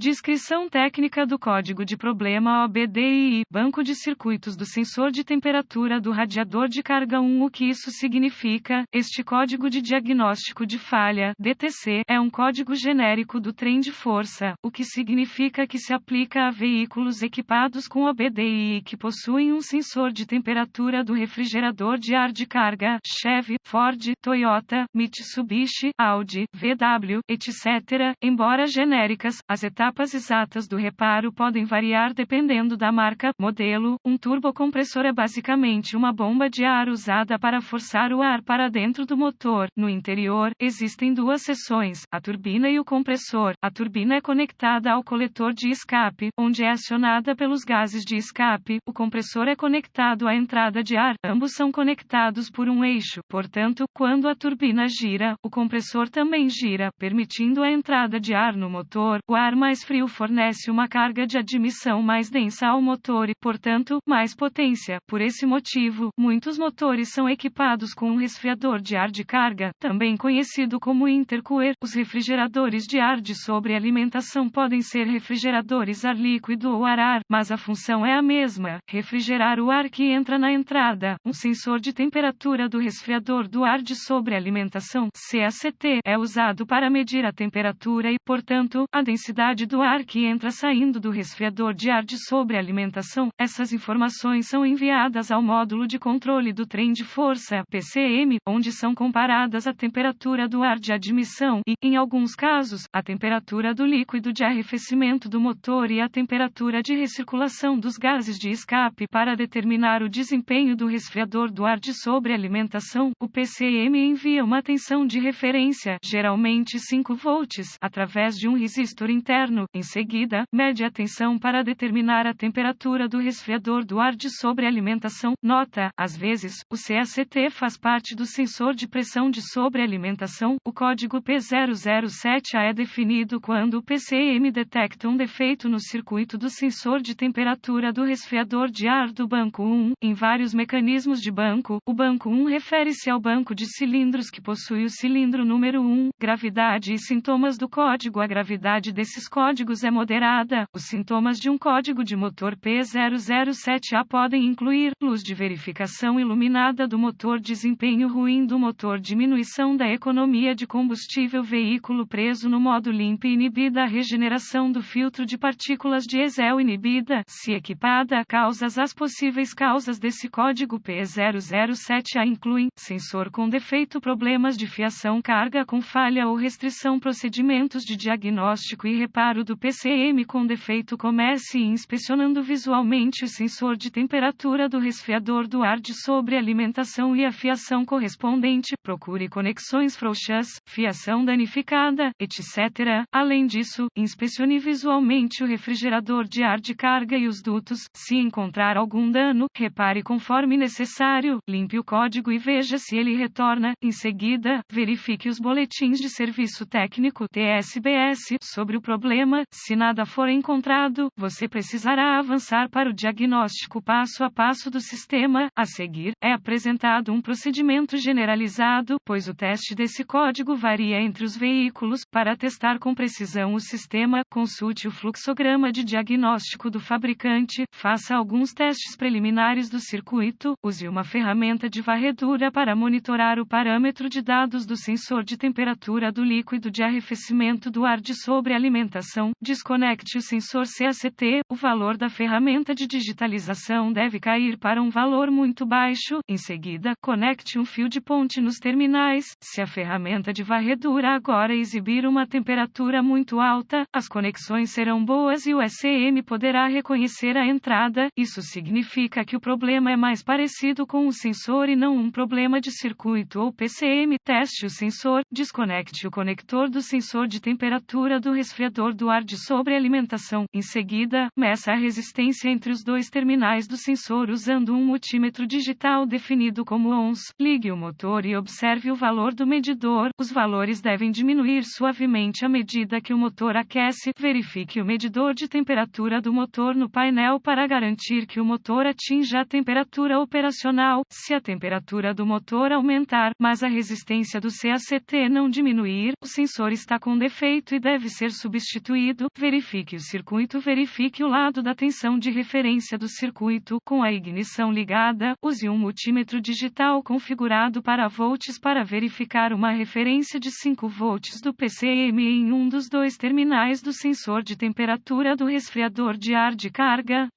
Descrição técnica do código de problema OBDII, banco de circuitos do sensor de temperatura do radiador de carga 1. O que isso significa? Este código de diagnóstico de falha, DTC, é um código genérico do trem de força, o que significa que se aplica a veículos equipados com OBDII que possuem um sensor de temperatura do refrigerador de ar de carga, Chevy, Ford, Toyota, Mitsubishi, Audi, VW, etc. Embora genéricas, as etapas exatas do reparo podem variar dependendo da marca, modelo. Um turbocompressor é basicamente uma bomba de ar usada para forçar o ar para dentro do motor. No interior, existem duas seções, a turbina e o compressor. A turbina é conectada ao coletor de escape, onde é acionada pelos gases de escape. O compressor é conectado à entrada de ar. Ambos são conectados por um eixo. Portanto, quando a turbina gira, o compressor também gira, permitindo a entrada de ar no motor. O ar mais frio fornece uma carga de admissão mais densa ao motor e, portanto, mais potência. Por esse motivo, muitos motores são equipados com um resfriador de ar de carga, também conhecido como intercooler. Os refrigeradores de ar de sobrealimentação podem ser refrigeradores ar líquido ou ar, mas a função é a mesma: refrigerar o ar que entra na entrada. Um sensor de temperatura do resfriador do ar de sobrealimentação, CACT, é usado para medir a temperatura e, portanto, a densidade do ar que entra saindo do resfriador de ar de sobrealimentação. Essas informações são enviadas ao módulo de controle do trem de força, PCM, onde são comparadas a temperatura do ar de admissão e, em alguns casos, a temperatura do líquido de arrefecimento do motor e a temperatura de recirculação dos gases de escape para determinar o desempenho do resfriador do ar de sobrealimentação. O PCM envia uma tensão de referência, geralmente 5 volts, através de um resistor interno. Em seguida, mede a tensão para determinar a temperatura do resfriador do ar de sobrealimentação. Nota: às vezes, o CACT faz parte do sensor de pressão de sobrealimentação. O código P007A é definido quando o PCM detecta um defeito no circuito do sensor de temperatura do resfriador de ar do banco 1. Em vários mecanismos de banco, o banco 1 refere-se ao banco de cilindros que possui o cilindro número 1. Gravidade e sintomas do código. A gravidade desses códigos é moderada. Os sintomas de um código de motor P007A podem incluir luz de verificação iluminada do motor, desempenho ruim do motor, diminuição da economia de combustível, veículo preso no modo limpo e inibida, a regeneração do filtro de partículas diesel inibida, se equipada. Causas. As possíveis causas desse código P007A incluem sensor com defeito, problemas de fiação, carga com falha ou restrição, procedimentos de diagnóstico e reparo do PCM com defeito. Comece inspecionando visualmente o sensor de temperatura do resfriador do ar de sobrealimentação e a fiação correspondente. Procure conexões frouxas, fiação danificada, etc. Além disso, inspecione visualmente o refrigerador de ar de carga e os dutos. Se encontrar algum dano, repare conforme necessário, limpe o código e veja se ele retorna. Em seguida, verifique os boletins de serviço técnico TSBS sobre o problema. Se nada for encontrado, você precisará avançar para o diagnóstico passo a passo do sistema. A seguir, é apresentado um procedimento generalizado, pois o teste desse código varia entre os veículos. Para testar com precisão o sistema, consulte o fluxograma de diagnóstico do fabricante, faça alguns testes preliminares do circuito, use uma ferramenta de varredura para monitorar o parâmetro de dados do sensor de temperatura do líquido de arrefecimento do ar de sobrealimentação. Desconecte o sensor CACT. O valor da ferramenta de digitalização deve cair para um valor muito baixo. Em seguida, conecte um fio de ponte nos terminais. Se a ferramenta de varredura agora exibir uma temperatura muito alta, as conexões serão boas e o SEM poderá reconhecer a entrada. Isso significa que o problema é mais parecido com o sensor e não um problema de circuito ou PCM. Teste o sensor. Desconecte o conector do sensor de temperatura do resfriador do ar de sobrealimentação. Em seguida, meça a resistência entre os dois terminais do sensor usando um multímetro digital definido como ohms. Ligue o motor e observe o valor do medidor. Os valores devem diminuir suavemente à medida que o motor aquece. Verifique o medidor de temperatura do motor no painel para garantir que o motor atinja a temperatura operacional. Se a temperatura do motor aumentar, mas a resistência do CACT não diminuir, o sensor está com defeito e deve ser substituído substituído, verifique o circuito, verifique o lado da tensão de referência do circuito, com a ignição ligada, use um multímetro digital configurado para volts para verificar uma referência de 5 volts do PCM em um dos dois terminais do sensor de temperatura do resfriador de ar de carga.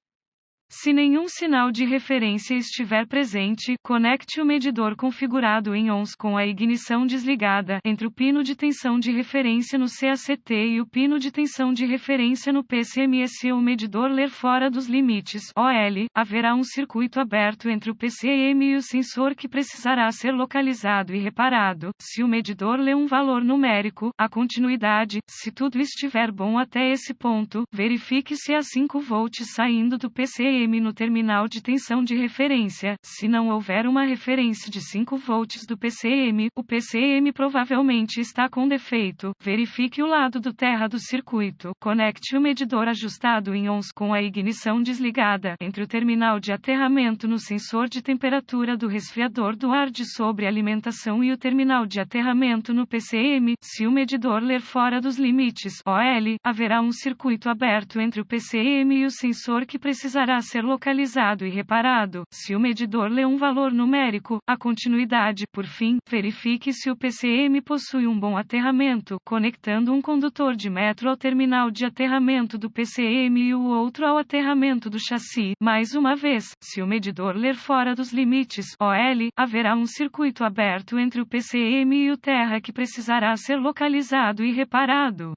Se nenhum sinal de referência estiver presente, conecte o medidor configurado em ONS com a ignição desligada entre o pino de tensão de referência no CACT e o pino de tensão de referência no PCM. Se o medidor ler fora dos limites OL, haverá um circuito aberto entre o PCM e o sensor que precisará ser localizado e reparado. Se o medidor lê um valor numérico, a continuidade. Se tudo estiver bom até esse ponto, verifique se há 5 volts saindo do PCM no terminal de tensão de referência. Se não houver uma referência de 5 volts do PCM, o PCM provavelmente está com defeito. Verifique o lado do terra do circuito. Conecte o medidor ajustado em ONS com a ignição desligada entre o terminal de aterramento no sensor de temperatura do resfriador do ar de sobrealimentação e o terminal de aterramento no PCM. Se o medidor ler fora dos limites OL, haverá um circuito aberto entre o PCM e o sensor que precisará ser localizado e reparado. Se o medidor lê um valor numérico, a continuidade. Por fim, verifique se o PCM possui um bom aterramento, conectando um condutor de metro ao terminal de aterramento do PCM e o outro ao aterramento do chassi. Mais uma vez, se o medidor ler fora dos limites OL, haverá um circuito aberto entre o PCM e o terra que precisará ser localizado e reparado.